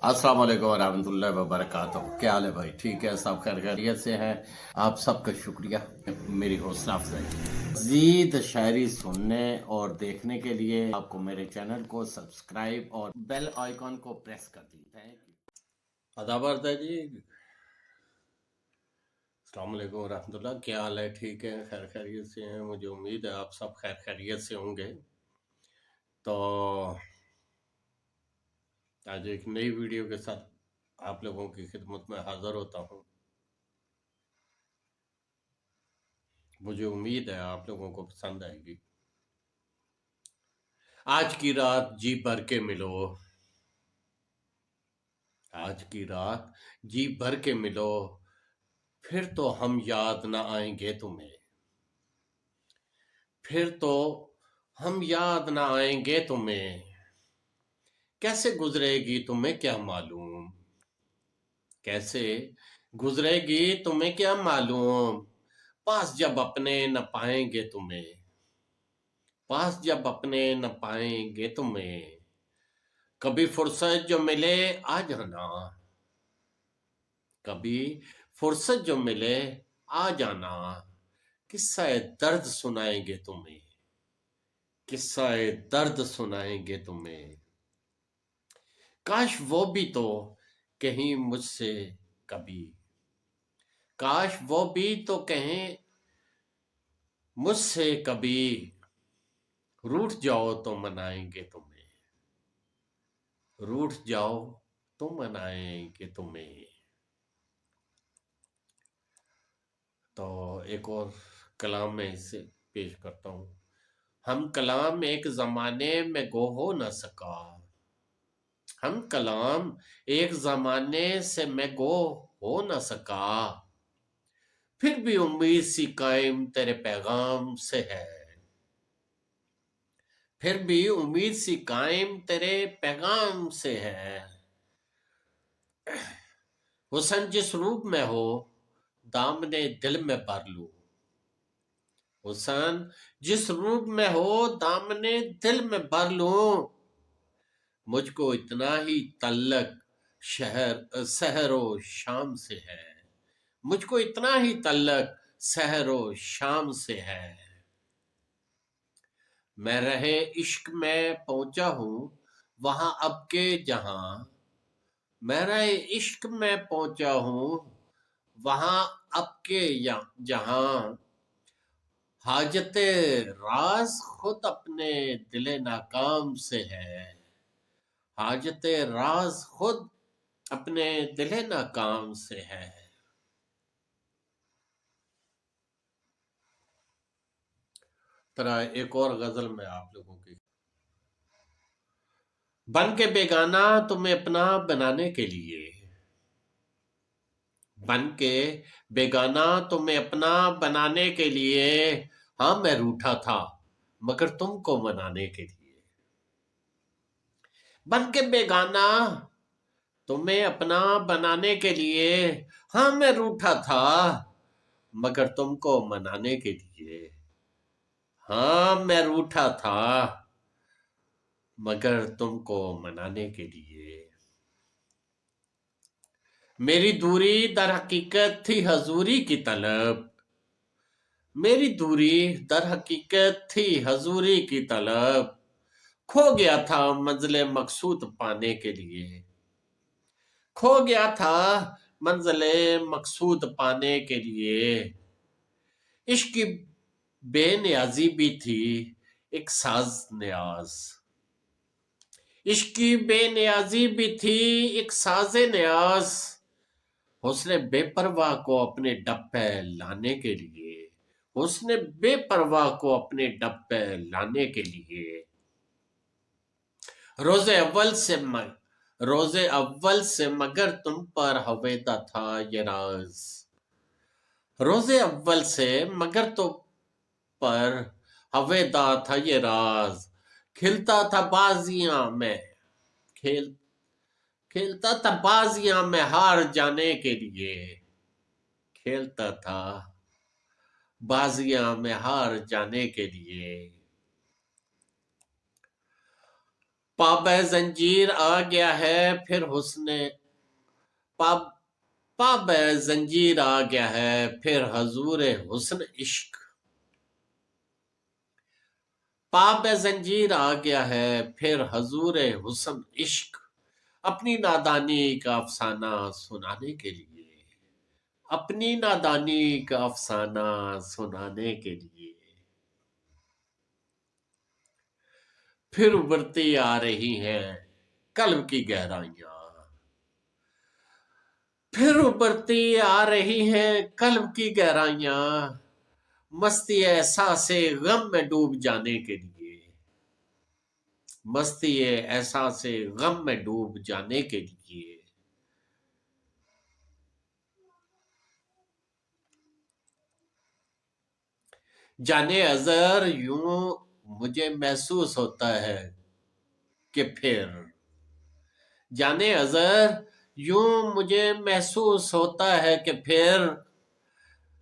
अस्सलाम वालेकुम रहमतुल्लाहि व बरकातहू। क्या हाल है भाई? ठीक है, सब खैर खैरियत से हैं। आप सबका शुक्रिया मेरी हौसला अफजाई। मज़ीद शायरी सुनने और देखने के लिए आपको मेरे चैनल को सब्सक्राइब और बेल आइकॉन को प्रेस कर दी। Thank you. अदा बरदा जी, अस्सलाम वालेकुम रहमतुल्लाह। क्या हाल है? ठीक है, खैर खैरियत से हैं। मुझे उम्मीद है आप सब खैर खैरियत से होंगे। तो आज एक नई वीडियो के साथ आप लोगों की खिदमत में हाजिर होता हूँ। मुझे उम्मीद है आप लोगों को पसंद आएगी। आज की रात जी भर के मिलो, आज की रात जी भर के मिलो, फिर तो हम याद ना आएंगे तुम्हें, फिर तो हम याद ना आएंगे तुम्हें। कैसे गुजरेगी तुम्हें क्या मालूम, कैसे गुजरेगी तुम्हें क्या मालूम। पास जब अपने न पाएंगे तुम्हें, पास जब अपने न पाएंगे तुम्हें। कभी फुर्सत जो मिले आ जाना, कभी फुर्सत जो मिले आ जाना। किस्सा दर्द सुनाएंगे तुम्हें, किस्सा दर्द सुनाएंगे तुम्हें। काश वो भी तो कहीं मुझसे कभी, काश वो भी तो कहें मुझसे कभी। रूठ जाओ तो मनाएंगे तुम्हें, रूठ जाओ तो मनाएंगे तुम्हें। तो एक और कलाम में इसे पेश करता हूँ। हम कलाम एक जमाने में गो हो न सका, हम कलाम एक जमाने से मैं गो हो न सका। फिर भी उम्मीद सी कायम तेरे पैगाम से है, फिर भी उम्मीद सी कायम तेरे पैगाम से है। हुस्न जिस रूप में हो दामने दिल में भर लूं, हुस्न जिस रूप में हो दामने दिल में भर लूं। मुझको इतना ही तल्लक शहर सहरो शाम से है, मुझको इतना ही तल्लक सहरो शाम से है। मैं रहे इश्क में पहुंचा हूं वहां अब के जहां, मैं रहे इश्क में पहुंचा हूं वहां अब के जहां। हाजते राज खुद अपने दिले नाकाम से है, हाजते राज खुद अपने दिले नाकाम से है। तरह एक और गजल में आप लोगों की। बन के बेगाना तुम्हें अपना बनाने के लिए, बन के बेगाना तुम्हें अपना बनाने के लिए। हाँ मैं रूठा था मगर तुमको मनाने के लिए, बन के बेगाना तुम्हें अपना बनाने के लिए। हाँ मैं रूठा था मगर तुमको मनाने के लिए, हाँ मैं रूठा था मगर तुमको मनाने के लिए। मेरी दूरी दर हकीकत थी हजूरी की तलब, मेरी दूरी दर हकीकत थी हजूरी की तलब। खो गया था मंजिले मकसूद पाने के लिए, खो गया था मंजिले मकसूद पाने के लिए। इश्क की बेनियाजी भी थी एक साज न्याज, इश्क की बेनियाजी भी थी एक साजे न्याज। हुस्ने बेपरवाह को अपने डब पे लाने के लिए, हुस्ने बेपरवाह को अपने डब पे लाने के लिए। रोजे अव्वल से रोजे अव्वल से मगर तुम पर हवेदा था ये राज, रोजे अव्वल से मगर तुम पर हवेदा था ये राज। खिलता था बाजियां में खेल खेलता था बाजियां में हार जाने के लिए, खेलता था बाजियां में हार जाने के लिए। पाबे जंजीर आ गया है फिर हुस्न पाब पाबे जंजीर आ गया है फिर हजूर हुस्न इश्क। पाबे जंजीर आ गया है फिर हजूर हुस्न इश्क। अपनी नादानी का अफसाना सुनाने के लिए, अपनी नादानी का अफसाना सुनाने के लिए फिर उभरती आ रही हैं कल्ब की गहराइयां, फिर उभरती आ रही हैं कल्ब की गहराइयां। मस्ती एहसासे गम में डूब जाने के लिए, मस्ती एहसासे गम में डूब जाने के लिए जाने अजर यूं मुझे महसूस होता है कि फिर, जाने अजर यूं मुझे महसूस होता है कि फिर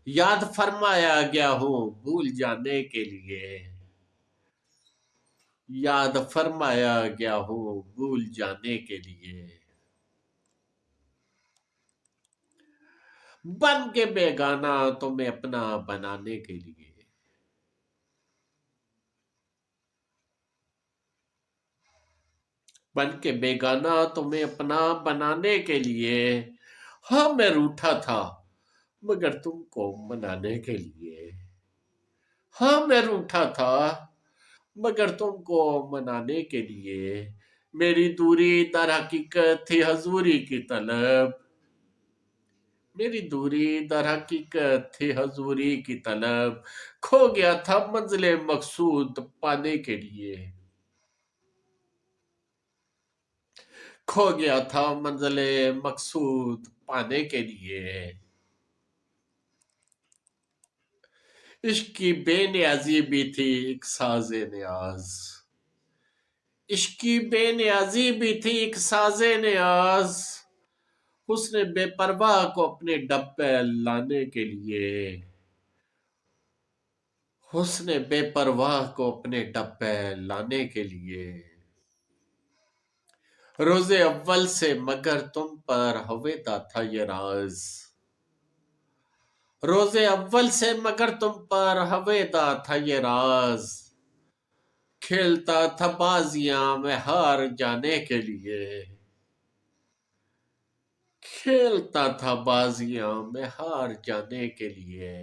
याद फरमाया गया हूं भूल जाने के लिए, याद फरमाया गया हूं भूल जाने के लिए। बन के बेगाना तुम्हें अपना बनाने के लिए, बन के बेगाना तुम्हें अपना बनाने के लिए। हाँ मैं रूठा था मगर तुमको मनाने के लिए, हाँ मैं रूठा था मगर तुमको मनाने के लिए। मेरी दूरी दर हकीकत थी हजूरी की तलब, मेरी दूरी दर हकीकत थी हजूरी की तलब। खो गया था मंजिले मकसूद पाने के लिए, खो गया था मंजिले मकसूद पाने के लिए। इश्क की बेनियाजी भी थी एक साजे न्याज, इश्क की बेनियाजी भी थी एक साजे न्याज। उसने बेपरवाह को अपने डब पे लाने के लिए, उसने बेपरवाह को अपने डब पे लाने के लिए। रोजे अव्वल से मगर तुम पर हवेदा था ये राज, रोजे अव्वल से मगर तुम पर हवेदा था ये राज। खेलता था बाजियां में हार जाने के लिए, खेलता था बाजियां में हार जाने के लिए।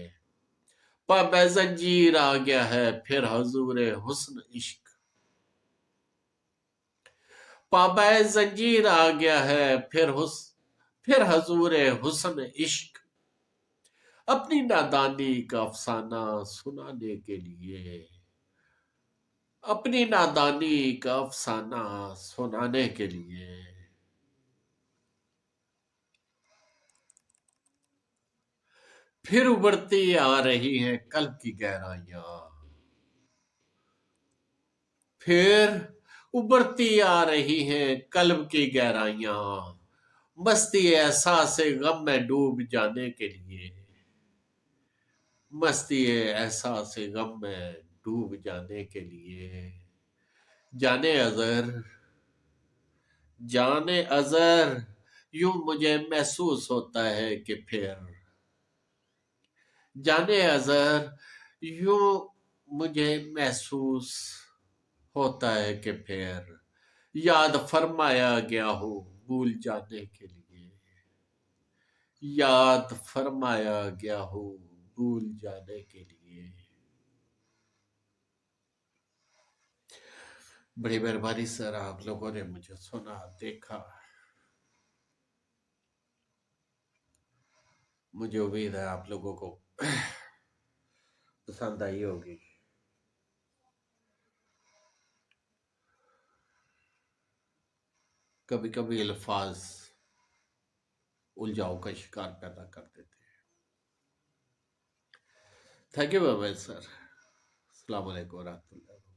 पाबे जंजीर आ गया है फिर हजूर हुस्न इश्क, पाबे जंजीर आ गया है फिर हजूर हुस्न इश्क। अपनी नादानी का अफसाना सुनाने के लिए, अपनी नादानी का अफसाना सुनाने के लिए फिर उभरती आ रही हैं कल्ब की गहराइयां, फिर उभरती आ रही हैं कल्ब की गहराइयां। मस्ती एहसास गम में डूब जाने के लिए, मस्ती एहसास गम में डूब जाने के लिए। जाने अजर, जाने अजर यूं मुझे महसूस होता है कि फिर, जाने अजर यूं मुझे महसूस होता है कि फिर याद फरमाया गया हो भूल जाने के लिए, याद फरमाया गया हो भूल जाने के लिए। बड़ी मेहरबानी सर, आप लोगों ने मुझे सुना देखा। मुझे उम्मीद है आप लोगों को पसंद आई होगी। कभी कभी अल्फाज उलझाव का शिकार पैदा कर देते हैं। Thank you very much sir. अस्सलाम वालेकुम रहमतुल्लाह।